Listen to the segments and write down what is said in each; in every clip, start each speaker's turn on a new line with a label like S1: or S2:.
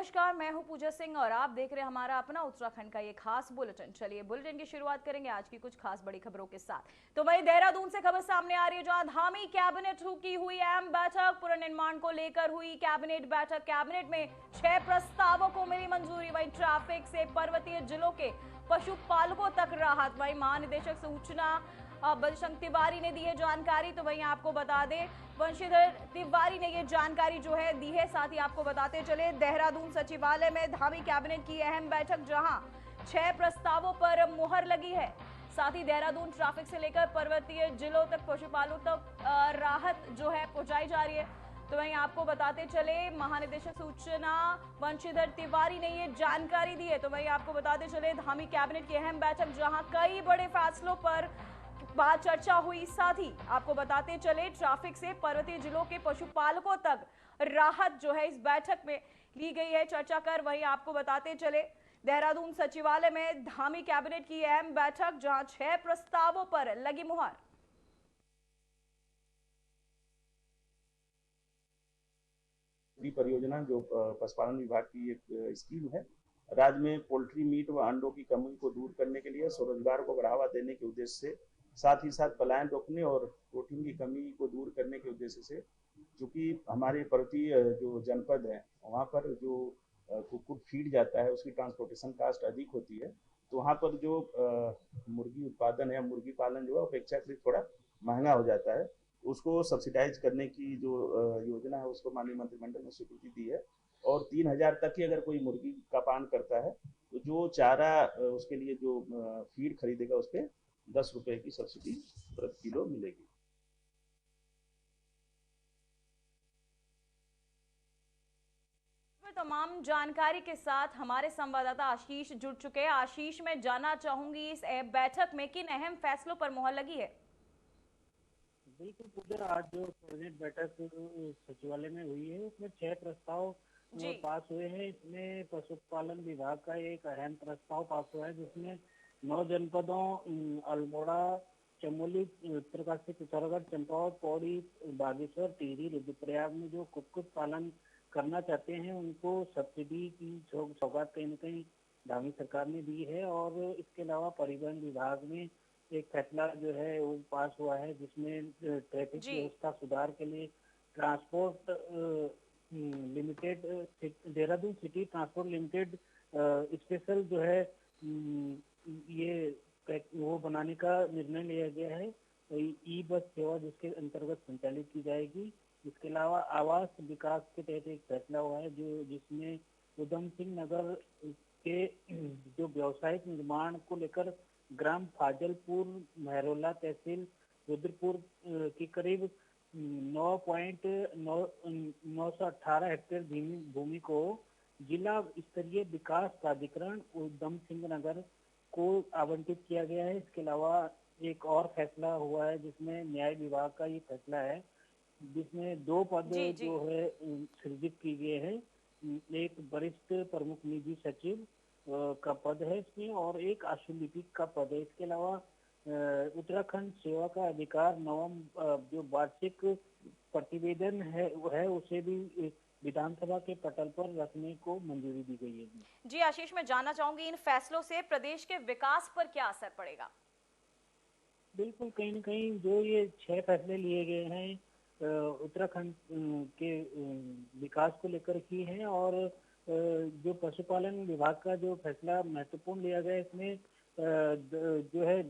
S1: नमस्कार, मैं हूं पूजा सिंह और आप देख रहे हैं हमारा अपना उत्तराखंड का ये खास बुलेटिन। चलिए बुलेटिन की शुरुआत करेंगे आज की कुछ खास बड़ी खबरों के साथ। तो वहीं देहरादून से खबर सामने आ रही है, जहां धामी कैबिनेट की हुई अहम बैठक पुनर्निर्माण को लेकर हुई कैबिनेट बैठक। कैबिनेट में 6 प्रस्तावों को मिली मंजूरी। वहीं ट्रैफिक से पर्वतीय जिलों के पशुपालकों तक राहत। वहीं महानिदेशक सूचना बलशंकर तिवारी ने दी है जानकारी। तो वहीं आपको बता दें, वंशीधर तिवारी ने ये जानकारी जो है दी है। साथ ही आपको बताते चले, देहरादून सचिवालय में धामी कैबिनेट की अहम बैठक, जहां 6 प्रस्तावों पर मुहर लगी है। साथ ही देहरादून ट्रैफिक से लेकर पर्वतीय जिलों तक पशुपालकों तक राहत जो है पहुंचाई जा रही है। तो वहीं आपको बताते चले, महानिदेशक सूचना वंशीधर तिवारी ने ये जानकारी दी है। तो वहीं आपको बताते चले, धामी कैबिनेट की अहम बैठक, जहां कई बड़े फैसलों पर बात चर्चा हुई। साथ ही आपको बताते चले, ट्रैफिक से पर्वतीय जिलों के पशुपालकों तक राहत जो है इस बैठक में ली गई है चर्चा कर। वहीं आपको बताते चले, देहरादून सचिवालय में धामी कैबिनेट की अहम बैठक, जहां 6 प्रस्तावों पर लगी मुहर।
S2: परियोजना जो पशुपालन विभाग की एक स्कीम है, राज्य में पोल्ट्री मीट व अंडों की कमी को दूर करने के लिए स्वरोजगार को बढ़ावा देने के उद्देश्य से, साथ ही साथ पलायन रोकने और प्रोटीन की कमी को दूर करने के उद्देश्य से, चूंकि हमारे पर्वतीय जो जनपद है वहाँ पर जो कुक्कुट फीड जाता है उसकी ट्रांसपोर्टेशन कास्ट अधिक होती है, तो वहाँ पर जो मुर्गी उत्पादन है, मुर्गी पालन जो है अपेक्षाकृत थोड़ा महंगा हो जाता है। उसको सब्सिडाइज करने की जो योजना है उसको माननीय मंत्रिमंडल ने स्वीकृति दी है। और 3,000 तक की अगर कोई मुर्गी का पालन करता है तो जो चारा उसके लिए जो फीड खरीदेगा उस पर 10 रुपए की सब्सिडी प्रति किलो मिलेगी।
S1: तमाम जानकारी के साथ हमारे संवाददाता आशीष जुड़ चुके हैं। आशीष, मैं जानना चाहूंगी, इस बैठक में किन अहम फैसलों पर मुहर लगी है?
S3: बिल्कुल पूजा, आज जो कैबिनेट बैठक सचिवालय में हुई है उसमें 6 प्रस्ताव पास हुए हैं। इसमें पशुपालन विभाग का एक अहम प्रस्ताव पास हुआ है, जिसमें 9 जनपदों अल्मोड़ा, चमोली, उत्तरकाशी, पिथौरागढ़, चंपावत, पौड़ी, बागेश्वर, टिहरी, रुद्रप्रयाग में जो कुक्कुट पालन करना चाहते हैं उनको सब्सिडी की सौगात कहीं न कहीं धामी सरकार ने दी है। और इसके अलावा परिवहन विभाग में एक फैसला जो है वो पास हुआ है, जिसमें ट्रैफिक व्यवस्था सुधार के लिए transport limited, Dehradun city transport limited special जो है ये वो बनाने का निर्णय लिया गया है। ई बस सेवा जिसके अंतर्गत संचालित की जाएगी। इसके अलावा आवास विकास के तहत एक फैसला हुआ है जिसमें उधम सिंह नगर के जो व्यावसायिक निर्माण को लेकर ग्राम फाजलपुर, महरौला तहसील रुद्रपुर की करीब 9.918 हेक्टेयर भूमि को जिला स्तरीय विकास प्राधिकरण उधम सिंह नगर को आवंटित किया गया है। इसके अलावा एक और फैसला हुआ है जिसमें न्याय विभाग का ये फैसला है, जिसमें 2 पद जो है सृजित किए गए हैं। एक वरिष्ठ प्रमुख निधि सचिव का पद है इसमें, और एक आशुलिपिक का पद है। इसके अलावा उत्तराखंड सेवा का अधिकार नवम जो वार्षिक प्रतिवेदन है उसे भी विधानसभा के पटल पर रखने को मंजूरी दी गई है।
S1: जी आशीष, मैं जानना चाहूंगी, इन फैसलों से प्रदेश के विकास पर क्या असर पड़ेगा?
S3: बिल्कुल, कहीं न कहीं जो ये 6 फैसले लिए गए हैं उत्तराखंड के विकास को लेकर ही है। और जो पशुपालन विभाग का जो फैसला महत्वपूर्ण लिया गया, इसमें जो है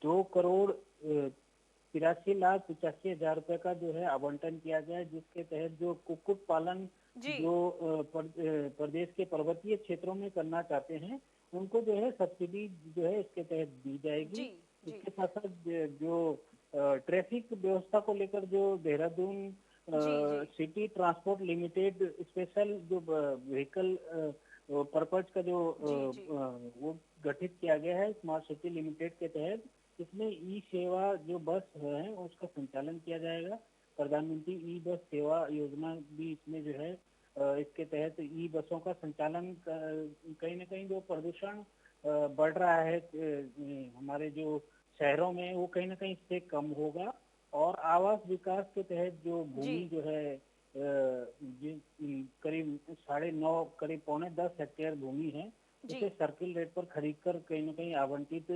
S3: 2,83,85,000 रुपए का जो है आवंटन किया गया है, जिसके तहत जो कुक्कुट पालन जो प्रदेश के पर्वतीय क्षेत्रों में करना चाहते हैं उनको जो है सब्सिडी जो है इसके तहत दी जाएगी। इसके साथ साथ जो ट्रैफिक व्यवस्था को लेकर जो Dehradun city transport limited special जो व्हीकल पर्पज का जो वो गठित किया गया है स्मार्ट सिटी लिमिटेड के तहत, इसमें ई सेवा जो बस है उसका संचालन किया जाएगा। प्रधानमंत्री ई बस सेवा योजना भी इसमें जो है इसके तहत ई बसों का संचालन कहीं न कहीं जो प्रदूषण बढ़ रहा है हमारे जो शहरों में, वो कहीं न कहीं इससे कम होगा। और आवास विकास के तहत जो भूमि जो है करीब 9.5 करीब 9.25 हेक्टेयर भूमि है, उसे सर्किल रेट पर खरीद कर कहीं न कहीं आवंटित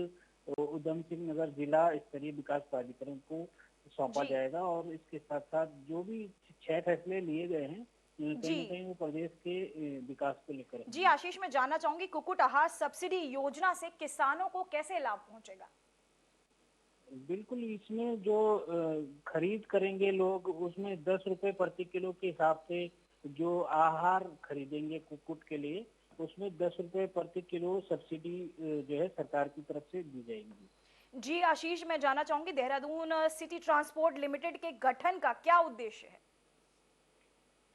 S3: उधम सिंह नगर जिला स्तरीय विकास प्राधिकरण को सौंपा जाएगा। और इसके साथ साथ जो भी 6 फैसले लिए गए हैं कहीं न कहीं वो प्रदेश के विकास को लेकर।
S1: जी आशीष, मैं जानना चाहूंगी कुक्कुट आहार सब्सिडी योजना से किसानों को कैसे लाभ पहुंचेगा?
S3: बिल्कुल, इसमें जो खरीद करेंगे लोग, उसमें 10 रुपए प्रति किलो के हिसाब से जो आहार खरीदेंगे कुक्कुट के लिए, उसमें 10 रुपए प्रति किलो सब्सिडी जो है सरकार की तरफ से दी जाएगी।
S1: जी आशीष, मैं जानना चाहूंगी देहरादून सिटी ट्रांसपोर्ट लिमिटेड के गठन का क्या उद्देश्य है?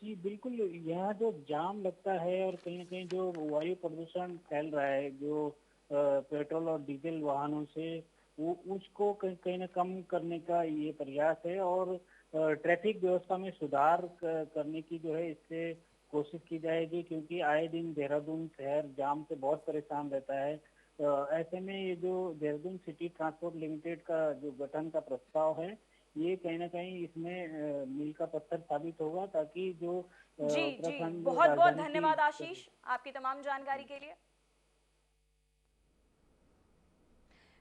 S3: जी बिल्कुल, यहाँ जो जाम लगता है और कहीं न कहीं जो वायु प्रदूषण फैल रहा है जो पेट्रोल और डीजल वाहनों से, वो उसको कहीं न कम करने का ये प्रयास है। और ट्रैफिक व्यवस्था में सुधार करने की जो है इससे कोशिश की जाएगी, क्योंकि आए दिन देहरादून शहर जाम से बहुत परेशान रहता है। ऐसे में ये जो देहरादून सिटी ट्रांसपोर्ट लिमिटेड का जो गठन का प्रस्ताव है, ये कहीं ना कहीं इसमें मील का पत्थर साबित होगा, ताकि जो
S1: जी बहुत बहुत धन्यवाद आशीष आपकी तमाम जानकारी के लिए।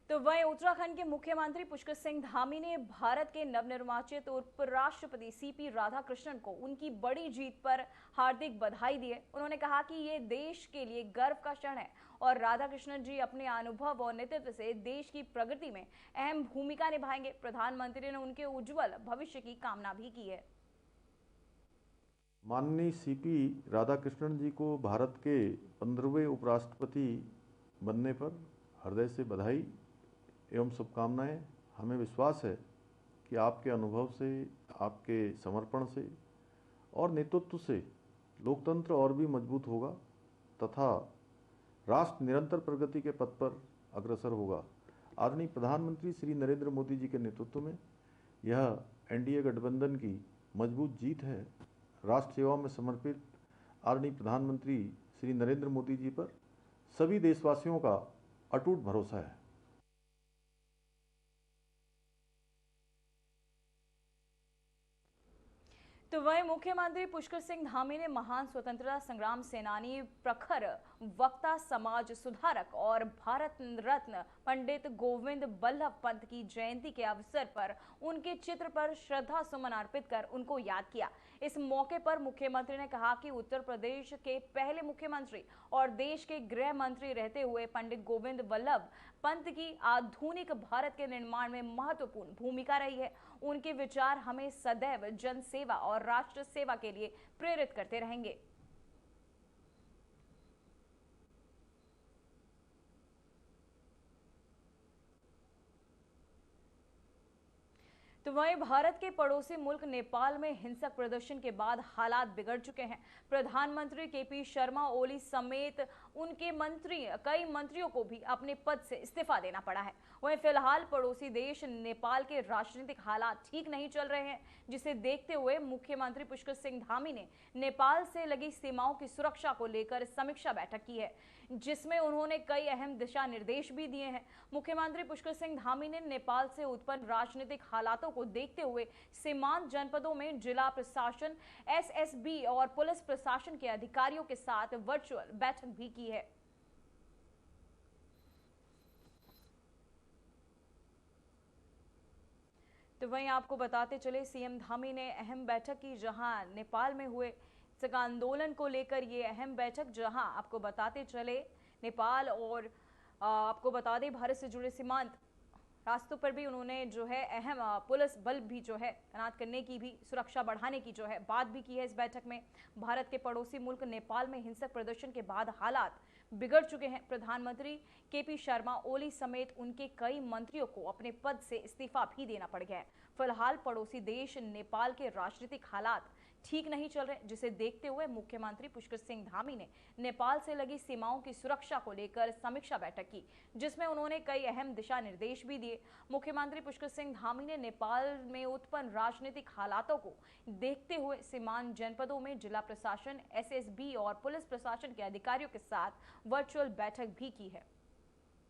S1: तो वहीं उत्तराखंड के मुख्यमंत्री पुष्कर सिंह धामी ने भारत के नवनिर्वाचित उपराष्ट्रपति सीपी राधाकृष्णन को उनकी बड़ी जीत पर हार्दिक बधाई दी है। उन्होंने कहा कि ये देश के लिए गर्व का क्षण है और राधाकृष्णन जी अपने अनुभव और नेतृत्व से देश की प्रगति में अहम भूमिका निभाएंगे। प्रधानमंत्री ने उनके उज्जवल भविष्य की कामना भी की है।
S4: माननीय सीपी राधाकृष्णन जी को भारत के 15वें उपराष्ट्रपति बनने पर हृदय से बधाई एवं शुभकामनाएं। हमें विश्वास है कि आपके अनुभव से, आपके समर्पण से और नेतृत्व से लोकतंत्र और भी मजबूत होगा तथा राष्ट्र निरंतर प्रगति के पथ पर अग्रसर होगा। आदरणीय प्रधानमंत्री श्री नरेंद्र मोदी जी के नेतृत्व में यह एनडीए गठबंधन की मजबूत जीत है। राष्ट्र सेवा में समर्पित आदरणीय प्रधानमंत्री श्री नरेंद्र मोदी जी पर सभी देशवासियों का अटूट भरोसा है।
S1: तो वहीं मुख्यमंत्री पुष्कर सिंह धामी ने महान स्वतंत्रता संग्राम सेनानी, प्रखर वक्ता, समाज सुधारक और भारत रत्न पंडित गोविंद बल्लभ पंत की जयंती के अवसर पर उनके चित्र पर श्रद्धा सुमन अर्पित कर उनको याद किया। इस मौके पर मुख्यमंत्री ने कहा कि उत्तर प्रदेश के पहले मुख्यमंत्री और देश के गृह मंत्री रहते हुए पंडित गोविंद बल्लभ पंत की आधुनिक भारत के निर्माण में महत्वपूर्ण भूमिका रही है। उनके विचार हमें सदैव जन सेवा और राष्ट्र सेवा के लिए प्रेरित करते रहेंगे। तो वहीं भारत के पड़ोसी मुल्क नेपाल में हिंसक प्रदर्शन के बाद हालात बिगड़ चुके हैं। प्रधानमंत्री केपी शर्मा ओली समेत उनके कई मंत्रियों को भी अपने पद से इस्तीफा देना पड़ा है। वहीं फिलहाल पड़ोसी देश नेपाल के राजनीतिक हालात ठीक नहीं चल रहे हैं, जिसे देखते हुए मुख्यमंत्री पुष्कर सिंह धामी ने नेपाल से लगी सीमाओं की सुरक्षा को लेकर समीक्षा बैठक की है, जिसमें उन्होंने कई अहम दिशा निर्देश भी दिए हैं। मुख्यमंत्री पुष्कर सिंह धामी ने नेपाल से उत्पन्न राजनीतिक हालातों को देखते हुए सीमांत जनपदों में जिला प्रशासन, एसएसबी और पुलिस प्रशासन के अधिकारियों के साथ वर्चुअल बैठक भी की है। तो वहीं आपको बताते चले, सीएम धामी ने अहम बैठक की, जहां नेपाल में हुए आंदोलन को लेकर ये अहम बैठक, जहां आपको बताते चले नेपाल और आपको बता दें भारत से जुड़े सीमांत रास्तों पर भी उन्होंने जो है अहम पुलिस बल भी जो है तैनात करने की भी, सुरक्षा बढ़ाने की जो है बात भी की है इस बैठक में। भारत के पड़ोसी मुल्क नेपाल में हिंसक प्रदर्शन के बाद हालात बिगड़ चुके हैं। प्रधानमंत्री केपी शर्मा ओली समेत उनके कई मंत्रियों को अपने पद से इस्तीफा भी देना पड़ गया है। फिलहाल पड़ोसी देश नेपाल के राजनीतिक हालात ठीक नहीं चल रहे, जिसे देखते हुए मुख्यमंत्री पुष्कर सिंह धामी ने नेपाल से लगी सीमाओं की सुरक्षा को लेकर समीक्षा बैठक की, जिसमें उन्होंने कई अहम दिशा निर्देश भी दिए। मुख्यमंत्री पुष्कर सिंह धामी ने नेपाल में उत्पन्न राजनीतिक हालातों को देखते हुए सीमांत जनपदों में जिला प्रशासन, एसएसबी और पुलिस प्रशासन के अधिकारियों के साथ वर्चुअल बैठक भी की है।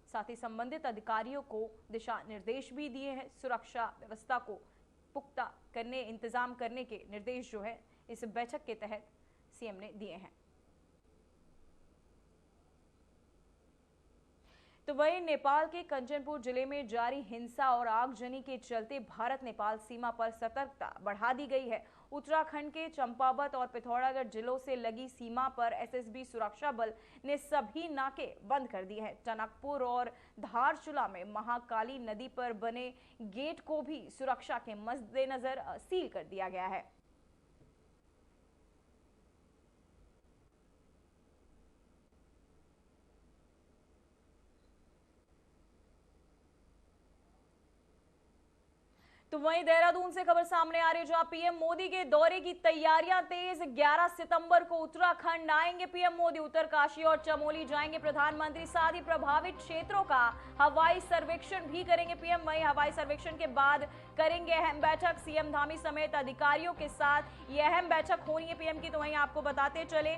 S1: साथ ही संबंधित अधिकारियों को दिशा निर्देश भी दिए हैं सुरक्षा व्यवस्था को पुख्ता करने इंतजाम करने के निर्देश जो है इस बैठक के तहत सीएम ने दिए हैं। तो वहीं नेपाल के कंचनपुर जिले में जारी हिंसा और आगजनी के चलते भारत नेपाल सीमा पर सतर्कता बढ़ा दी गई है। उत्तराखंड के चंपावत और पिथौरागढ़ जिलों से लगी सीमा पर एसएसबी सुरक्षा बल ने सभी नाके बंद कर दिए हैं। टनकपुर और धारचूला में महाकाली नदी पर बने गेट को भी सुरक्षा के मद्देनजर सील कर दिया गया है। तो वहीं देहरादून से खबर सामने आ रही है जहां पीएम मोदी के दौरे की तैयारियां तेज। 11 सितंबर को उत्तराखंड आएंगे पीएम मोदी। उत्तरकाशी और चमोली जाएंगे प्रधानमंत्री। साथ ही प्रभावित क्षेत्रों का हवाई सर्वेक्षण भी करेंगे पीएम। वहीं हवाई सर्वेक्षण के बाद करेंगे अहम बैठक। सीएम धामी समेत अधिकारियों के साथ ये अहम बैठक होनी है पीएम की। तो वहीं आपको बताते चले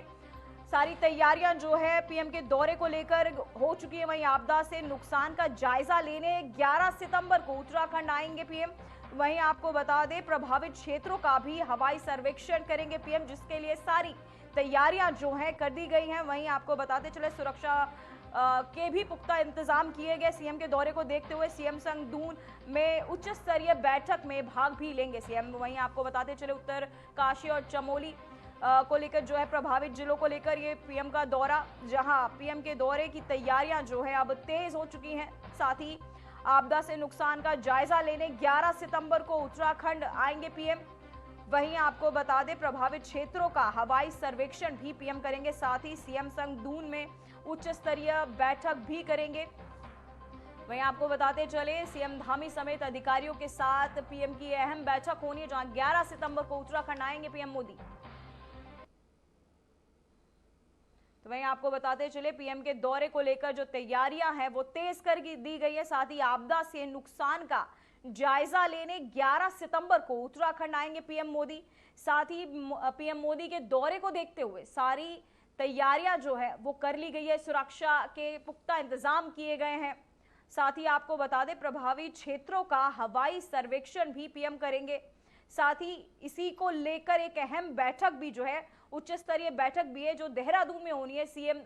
S1: सारी तैयारियां जो है पीएम के दौरे को लेकर हो चुकी है। वहीं आपदा से नुकसान का जायजा लेने 11 सितंबर को उत्तराखंड आएंगे पीएम। वहीं आपको बता दें प्रभावित क्षेत्रों का भी हवाई सर्वेक्षण करेंगे पीएम, जिसके लिए सारी तैयारियां जो हैं कर दी गई हैं। वहीं आपको बताते चले सुरक्षा के भी पुख्ता इंतजाम किए गए। सीएम के दौरे को देखते हुए सीएम संग दून में उच्च स्तरीय बैठक में भाग भी लेंगे सीएम। वहीं आपको बताते चले उत्तरकाशी और चमोली को लेकर जो है प्रभावित जिलों को लेकर ये पीएम का दौरा, जहां पीएम के दौरे की तैयारियां जो है अब तेज हो चुकी हैं। साथ ही आपदा से नुकसान का जायजा लेने 11 सितंबर को उत्तराखंड आएंगे पीएम। वहीं आपको बता दें प्रभावित क्षेत्रों का हवाई सर्वेक्षण भी पीएम करेंगे। साथ ही सीएम संग दून में उच्च स्तरीय बैठक भी करेंगे। वहीं आपको बताते चले सीएम धामी समेत अधिकारियों के साथ पीएम की अहम बैठक होनी है जहां 11 सितंबर को उत्तराखंड आएंगे पीएम मोदी। तो वहीं आपको बताते चले पीएम के दौरे को लेकर जो तैयारियां हैं वो तेज कर दी गई है। साथ ही आपदा से नुकसान का जायजा लेने 11 सितंबर को उत्तराखंड आएंगे पीएम मोदी। साथ ही पीएम मोदी के दौरे को देखते हुए सारी तैयारियां जो है वो कर ली गई है। सुरक्षा के पुख्ता इंतजाम किए गए हैं। साथ ही आपको बता दें प्रभावित क्षेत्रों का हवाई सर्वेक्षण भी पीएम करेंगे। साथ ही इसी को लेकर एक अहम बैठक भी जो है उच्च स्तरीय बैठक भी है जो देहरादून में होनी है। सीएम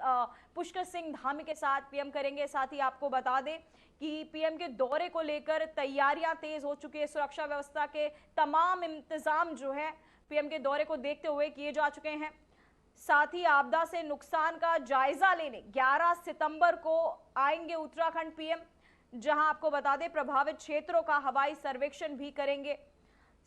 S1: पुष्कर सिंह धामी के साथ पीएम करेंगे। साथ ही आपको बता दें कि पीएम के दौरे को लेकर तैयारियां तेज हो चुकी है। सुरक्षा व्यवस्था के तमाम इंतजाम जो है पीएम के दौरे को देखते हुए किए जा चुके हैं। साथ ही आपदा से नुकसान का जायजा लेने 11 सितंबर को आएंगे उत्तराखंड पीएम, जहां आपको बता दें प्रभावित क्षेत्रों का हवाई सर्वेक्षण भी करेंगे।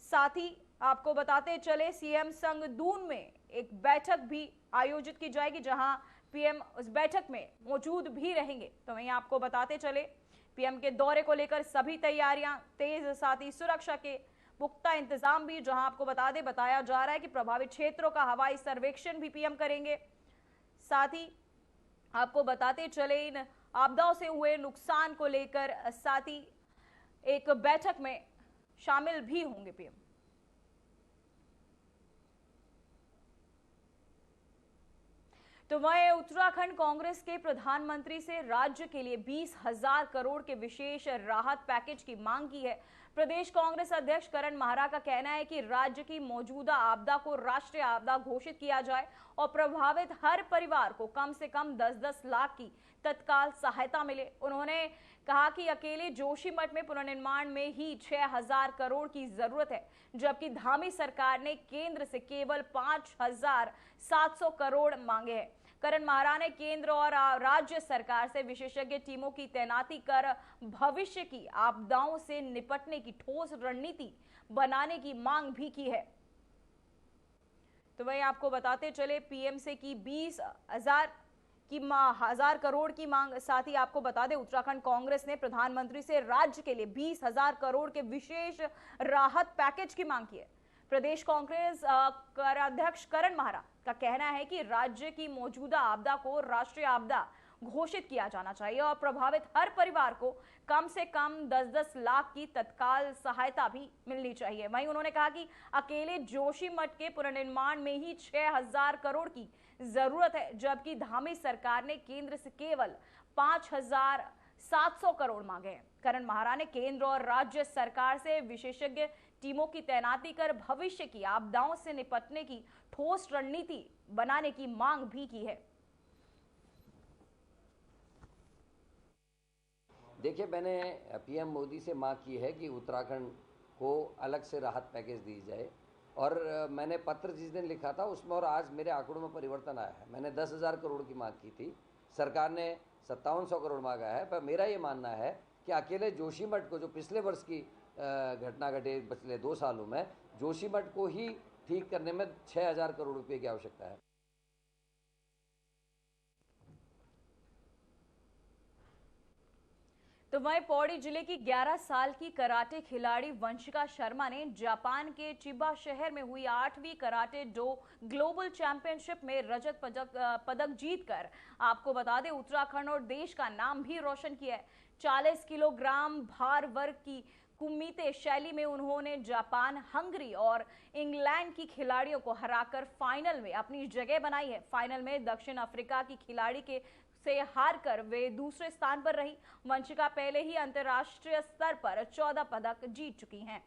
S1: साथ ही आपको बताते चले सीएम संग दून में एक बैठक भी आयोजित की जाएगी जहां पीएम उस बैठक में मौजूद भी रहेंगे। तो वहीं आपको बताते चले पीएम के दौरे को लेकर सभी तैयारियां तेज। साथ ही सुरक्षा के पुख्ता इंतजाम भी, जहां आपको बताया जा रहा है कि प्रभावित क्षेत्रों का हवाई सर्वेक्षण भी पीएम करेंगे। साथ ही आपको बताते चले इन आपदाओं से हुए नुकसान को लेकर साथ ही एक बैठक में शामिल भी होंगे पीएम। तो वहीं उत्तराखंड कांग्रेस के प्रधानमंत्री से राज्य के लिए 20,000 करोड़ के विशेष राहत पैकेज की मांग की है। प्रदेश कांग्रेस अध्यक्ष करण माहरा का कहना है कि राज्य की मौजूदा आपदा को राष्ट्रीय आपदा घोषित किया जाए और प्रभावित हर परिवार को कम से कम 10-10 लाख की तत्काल सहायता मिले। उन्होंने कहा कि अकेले जोशीमठ में पुनर्निर्माण में ही 6,000 करोड़ की जरूरत है, जबकि धामी सरकार ने केंद्र से केवल 5,700 करोड़ मांगे हैं। करण माहरा ने केंद्र और राज्य सरकार से विशेषज्ञ टीमों की तैनाती कर भविष्य की आपदाओं से निपटने की ठोस रणनीति बनाने की मांग भी की है। तो वहीं आपको बताते चले पीएम से की 20,000 करोड़ की मांग। साथ ही आपको बता दें उत्तराखंड कांग्रेस ने प्रधानमंत्री से राज्य के लिए 20,000 करोड़ के विशेष राहत पैकेज की मांग की है। प्रदेश कांग्रेस अध्यक्ष करण माहरा का कहना है कि राज्य की मौजूदा आपदा को राष्ट्रीय आपदा घोषित किया जाना चाहिए और प्रभावित हर परिवार को कम से कम 10-10 लाख की तत्काल सहायता भी मिलनी चाहिए। वहीं उन्होंने कहा कि अकेले जोशीमठ के पुनर्निर्माण में ही 6,000 करोड़ की जरूरत है, जबकि धामी सरकार ने केंद्र से केवल 5,700 करोड़ मांगे हैं। करण महारा ने केंद्र और राज्य सरकार से विशेषज्ञ टीमों की तैनाती कर भविष्य की आपदाओं से निपटने की ठोस रणनीति बनाने की मांग भी की है।
S5: देखिए, मैंने पीएम मोदी से मांग की है कि उत्तराखंड को अलग से राहत पैकेज दी जाए, और मैंने पत्र जिस दिन लिखा था उसमें और आज मेरे आंकड़ों में परिवर्तन आया है। मैंने 10,000 करोड़ की मांग की थी, सरकार ने 5700 करोड़ मांगा है। पर मेरा ये मानना है कि अकेले जोशीमठ को, जो पिछले वर्ष की घटना घटी पिछले 2 सालों में, जोशीमठ को ही ठीक करने में 6,000 करोड़ रुपये की आवश्यकता है।
S1: तो वहीं पौड़ी जिले की 11 साल की कराटे खिलाड़ी वंशिका शर्मा ने जापान के चिबा शहर में हुई 8वीं कराटे डो ग्लोबल चैंपियनशिप में रजत पदक जीतकर आपको बता दें उत्तराखंड और देश का नाम भी रोशन किया है। 40 किलोग्राम भार वर्ग की कुमिते शैली में उन्होंने जापान, हंगरी और इंग्लैंड की खिलाड़ियों को हराकर फाइनल में अपनी जगह बनाई है। फाइनल में दक्षिण अफ्रीका की खिलाड़ी के से हारकर वे दूसरे स्थान पर रही। वंशिका पहले ही अंतर्राष्ट्रीय स्तर पर 14 पदक जीत चुकी हैं।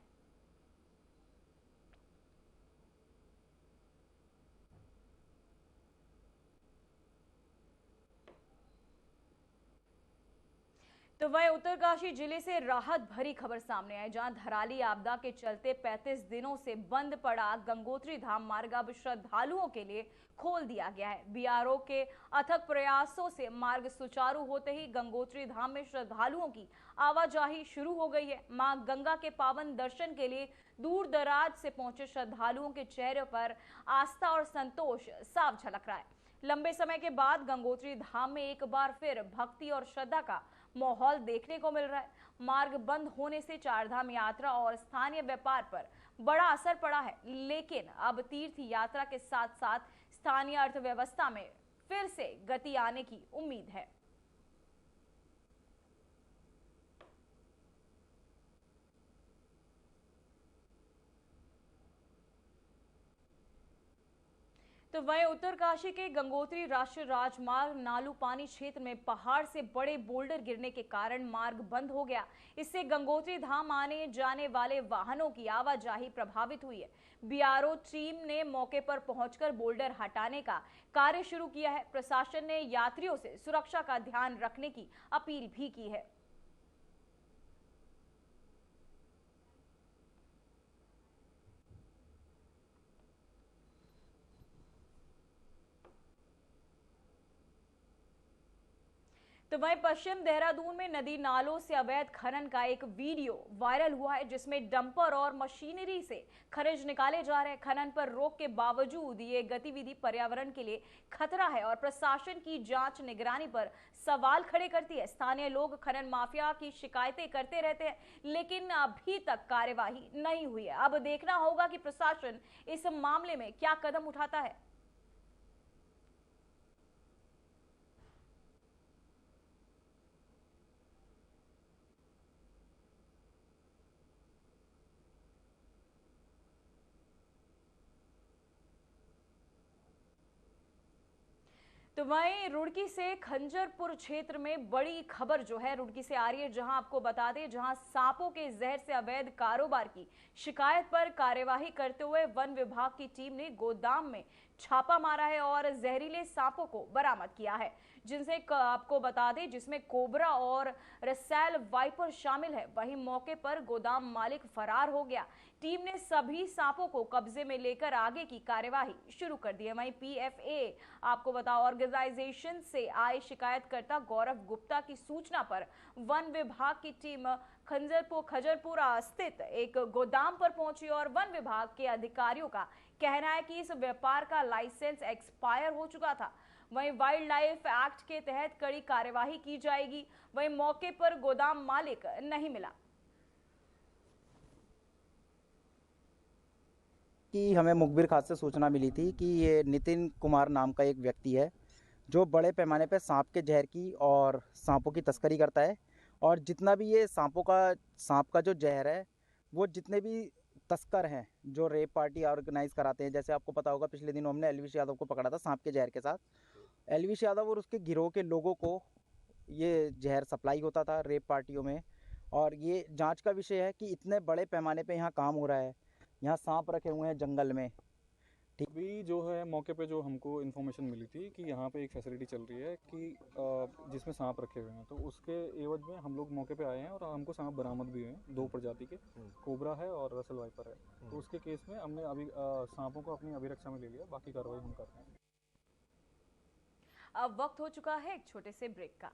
S1: तो वहीं उत्तरकाशी जिले से राहत भरी खबर सामने आई, जहां धराली आपदा के चलते 35 दिनों से बंद पड़ा गंगोत्री धाम मार्ग अब श्रद्धालुओं के लिए खोल दिया गया है। बीआरओ के अथक प्रयासों से मार्ग सुचारू होते ही गंगोत्री धाम में श्रद्धालुओं की आवाजाही शुरू हो गई है। मां गंगा के पावन दर्शन के लिए दूर दराज से पहुंचे श्रद्धालुओं के चेहरे पर आस्था और संतोष साफ झलक रहा है। लंबे समय के बाद गंगोत्री धाम में एक बार फिर भक्ति और श्रद्धा का माहौल देखने को मिल रहा है। मार्ग बंद होने से चारधाम यात्रा और स्थानीय व्यापार पर बड़ा असर पड़ा है, लेकिन अब तीर्थ यात्रा के साथ साथ स्थानीय अर्थव्यवस्था में फिर से गति आने की उम्मीद है। तो वहीं उत्तरकाशी के गंगोत्री राष्ट्रीय राजमार्ग नालूपानी क्षेत्र में पहाड़ से बड़े बोल्डर गिरने के कारण मार्ग बंद हो गया। इससे गंगोत्री धाम आने जाने वाले वाहनों की आवाजाही प्रभावित हुई है। बीआरओ टीम ने मौके पर पहुंचकर बोल्डर हटाने का कार्य शुरू किया है। प्रशासन ने यात्रियों से सुरक्षा का ध्यान रखने की अपील भी की है। तो वहीं पश्चिम देहरादून में नदी नालों से अवैध खनन का एक वीडियो वायरल हुआ है, जिसमें डंपर और मशीनरी से खनिज निकाले जा रहे हैं। खनन पर रोक के बावजूद ये गतिविधि पर्यावरण के लिए खतरा है और प्रशासन की जांच निगरानी पर सवाल खड़े करती है। स्थानीय लोग खनन माफिया की शिकायतें करते रहते हैं, लेकिन अभी तक कार्यवाही नहीं हुई है। अब देखना होगा कि प्रशासन इस मामले में क्या कदम उठाता है। तो वहीं रुड़की से खंजरपुर क्षेत्र में बड़ी खबर जो है रुड़की से आ रही है, जहां आपको बता दें, जहां सांपों के जहर से अवैध कारोबार की शिकायत पर कार्यवाही करते हुए वन विभाग की टीम ने गोदाम में छापा मारा है और जहरीले सांपों को बरामद किया है, जिनसे आपको बता दें जिसमें कोबरा और रसैल वाइपर शामिल है। वहीं मौके पर गोदाम मालिक फरार हो गया। टीम ने सभी सांपों को कब्जे में लेकर आगे की कार्यवाही शुरू कर दी है। वहीं पीएफए आपको बता ऑर्गेनाइजेशन से आए शिकायतकर्ता गौरव गुप्ता की सूचना पर वन विभाग की टीम खजरपुरा स्थित एक गोदाम पर पहुंची और वन विभाग के अधिकारियों का कहना है कि इस व्यापार का लाइसेंस एक्सपायर हो चुका था। वहीं वाइल्ड लाइफ एक्ट के तहत कड़ी कार्यवाही की जाएगी। वहीं मौके पर गोदाम मालिक नहीं मिला।
S6: कि हमें मुखबिर खास से सूचना मिली थी कि ये नितिन कुमार नाम का एक व्यक्ति है जो बड़े पैमाने पर सांप के जहर की और सांपों की तस्करी करता है। और जितना भी ये सांप का जो जहर है वो जितने भी तस्कर हैं जो रेप पार्टी ऑर्गेनाइज कराते हैं, जैसे आपको पता होगा पिछले दिनों हमने एलविश यादव को पकड़ा था सांप के जहर के साथ। एलविश यादव और उसके गिरोह के लोगों को ये जहर सप्लाई होता था रेप पार्टियों में, और ये जांच का विषय है कि इतने बड़े पैमाने पे यहाँ काम हो रहा है, यहाँ सांप रखे हुए हैं जंगल में।
S7: अभी जो है मौके पे जो हमको इन्फॉर्मेशन मिली थी कि यहाँ पे एक फैसिलिटी चल रही है कि जिसमें सांप रखे हुए हैं, तो उसके एवज में हम लोग मौके पे आए हैं और हमको सांप बरामद भी हुए हैं, 2 प्रजाति के, कोबरा है और रसल वाइपर है। तो उसके केस में हमने अभी सांपों को अपनी अभिरक्षा में ले लिया, बाकी कार्रवाई हम कर रहे हैं।
S1: अब वक्त हो चुका है एक छोटे से ब्रेक का।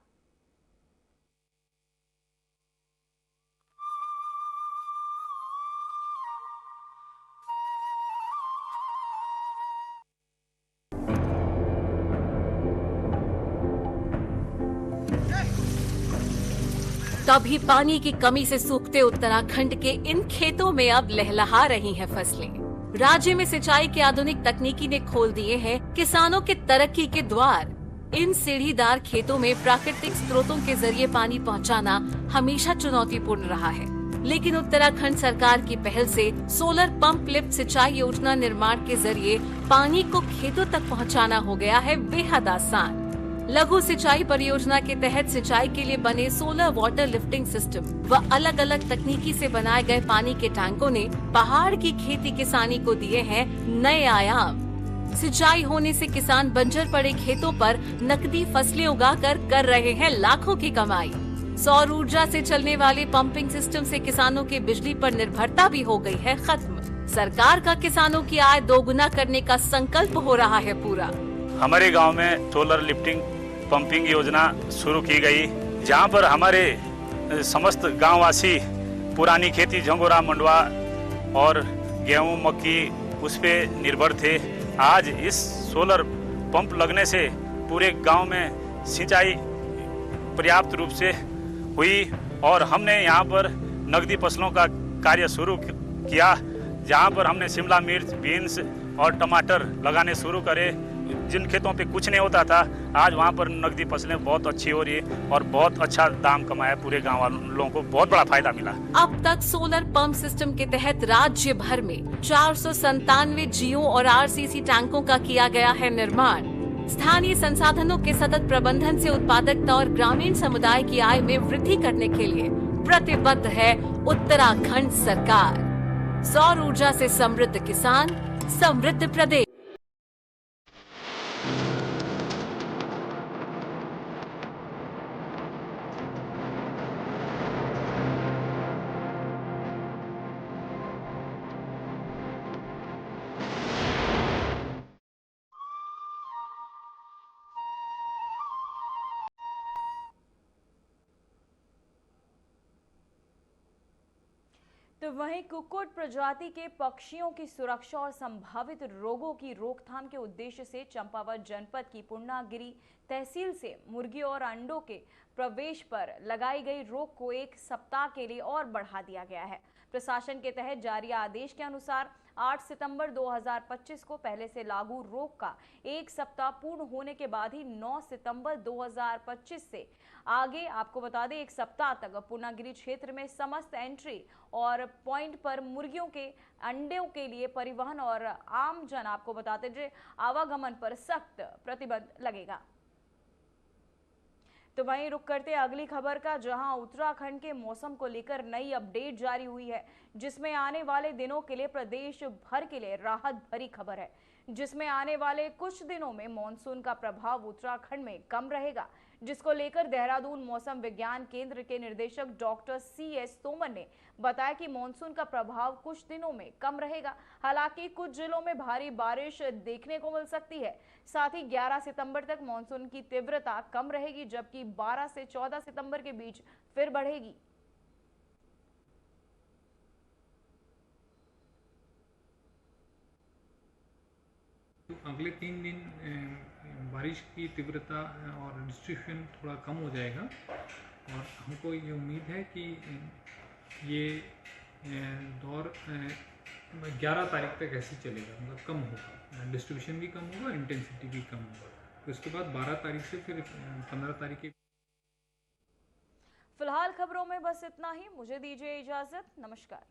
S8: कभी पानी की कमी से सूखते उत्तराखंड के इन खेतों में अब लहलहा रही हैं फसलें। राज्य में सिंचाई की आधुनिक तकनीकी ने खोल दिए हैं किसानों के तरक्की के द्वार। इन सीढ़ीदार खेतों में प्राकृतिक स्रोतों के जरिए पानी पहुंचाना हमेशा चुनौतीपूर्ण रहा है, लेकिन उत्तराखंड सरकार की पहल से सोलर पंप लिफ्ट सिंचाई योजना निर्माण के जरिए पानी को खेतों तक पहुंचाना हो गया है बेहद आसान। लघु सिंचाई परियोजना के तहत सिंचाई के लिए बने सोलर वाटर लिफ्टिंग सिस्टम व अलग अलग तकनीकी से बनाए गए पानी के टैंकों ने पहाड़ की खेती किसानी को दिए हैं नए आयाम। सिंचाई होने से किसान बंजर पड़े खेतों पर नकदी फसलें उगाकर कर रहे हैं लाखों की कमाई। सौर ऊर्जा से चलने वाले पंपिंग सिस्टम से किसानों की बिजली पर निर्भरता भी हो गई है खत्म। सरकार का किसानों की आय दोगुना करने का संकल्प हो रहा है पूरा।
S9: हमारे गांव में सोलर लिफ्टिंग पंपिंग योजना शुरू की गई, जहां पर हमारे समस्त गांववासी पुरानी खेती झंगोरा मंडवा और गेहूं मक्की उस पे निर्भर थे। आज इस सोलर पंप लगने से पूरे गांव में सिंचाई पर्याप्त रूप से हुई और हमने यहां पर नकदी फसलों का कार्य शुरू किया, जहां पर हमने शिमला मिर्च, बीन्स और टमाटर लगाने शुरू करे। जिन खेतों पे कुछ नहीं होता था, आज वहाँ पर नकदी फसलें बहुत अच्छी हो रही है और बहुत अच्छा दाम कमाया, पूरे गांव वालों को बहुत बड़ा फायदा मिला।
S8: अब तक सोलर पंप सिस्टम के तहत राज्य भर में 497 जियो और आरसीसी टैंकों का किया गया है निर्माण। स्थानीय संसाधनों के सतत प्रबंधन से उत्पादकता और ग्रामीण समुदाय की आय में वृद्धि करने के लिए प्रतिबद्ध है उत्तराखंड सरकार। सौर ऊर्जा से समृद्ध किसान, समृद्ध प्रदेश।
S1: तो वहीं कुक्कुट प्रजाति के पक्षियों की सुरक्षा और संभावित रोगों की रोकथाम के उद्देश्य से चंपावत जनपद की पूर्णागिरी तहसील से मुर्गी और अंडों के प्रवेश पर लगाई गई रोक को 1 सप्ताह के लिए और बढ़ा दिया गया है। प्रशासन के तहत जारी आदेश के अनुसार 8 सितंबर 2025 को पहले से लागू रोक का 1 सप्ताह पूर्ण होने के बाद ही 9 सितंबर 2025 से आगे आपको बता दें 1 सप्ताह तक पूर्णागिरी क्षेत्र में समस्त एंट्री और पॉइंट पर मुर्गियों के अंडों के लिए परिवहन और आम जन आपको बताते हैं आवागमन पर सख्त प्रतिबंध लगेगा। तो वहीं रुक करते अगली खबर का, जहां उत्तराखंड के मौसम को लेकर नई अपडेट जारी हुई है, जिसमें आने वाले दिनों के लिए प्रदेश भर के लिए राहत भरी खबर है, जिसमें आने वाले कुछ दिनों में मॉनसून का प्रभाव उत्तराखंड में कम रहेगा, जिसको लेकर देहरादून मौसम विज्ञान केंद्र के निदेशक डॉक्टर CS तोमर ने बताया कि मॉनसून का प्रभाव कुछ दिनों में कम रहेगा। हालांकि कुछ जिलों में भारी बारिश देखने को मिल सकती है। साथ ही 11 सितंबर तक मॉनसून की तीव्रता कम रहेगी, जबकि 12 से 14 सितंबर के बीच फिर बढ़ेगी।
S10: अगले 3 दिन बारिश की तीव्रता और डिस्ट्रीब्यूशन थोड़ा कम हो जाएगा और हमको ये उम्मीद है कि ये दौर 11 तारीख तक ऐसे चलेगा, मतलब कम होगा, डिस्ट्रीब्यूशन भी कम होगा, इंटेंसिटी भी कम होगा। तो इसके बाद 12 तारीख से फिर 15 तारीख के।
S1: फिलहाल खबरों में बस इतना ही, मुझे दीजिए इजाजत, नमस्कार।